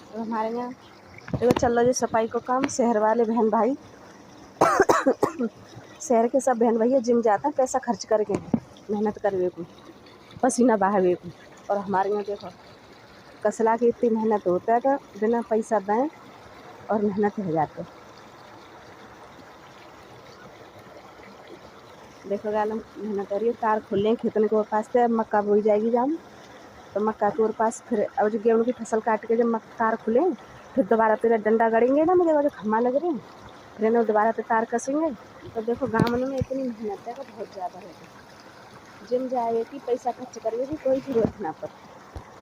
और हमारे यहाँ देखो चल रहा है सफाई को काम। शहर वाले बहन भाई शहर के सब बहन भैया जिम जाता है पैसा खर्च करके, मेहनत करवे को, पसीना बहावे को। और हमारे यहाँ देखो कसला की इतनी मेहनत होता है कि बिना पैसा दें और मेहनत हो जाते। देखो गालम मेहनत हो रही है। तार खुले हैं खेतने के पास से, अब मक्का बोई जाएगी जाम, तो मक्का के पास फिर अब जो गेहूँ की फसल काट के जब तार खुले फिर दोबारा तेरा डंडा गड़ेंगे ना, मुझे जो खम्मा लग रहे हैं फिर ना दोबारा पे तार कसेंगे। तो देखो गाँव में इतनी मेहनत है कि बहुत ज़्यादा है। जिम जाए कि पैसा खर्च करने की कोई ज़रूरत ना पड़े।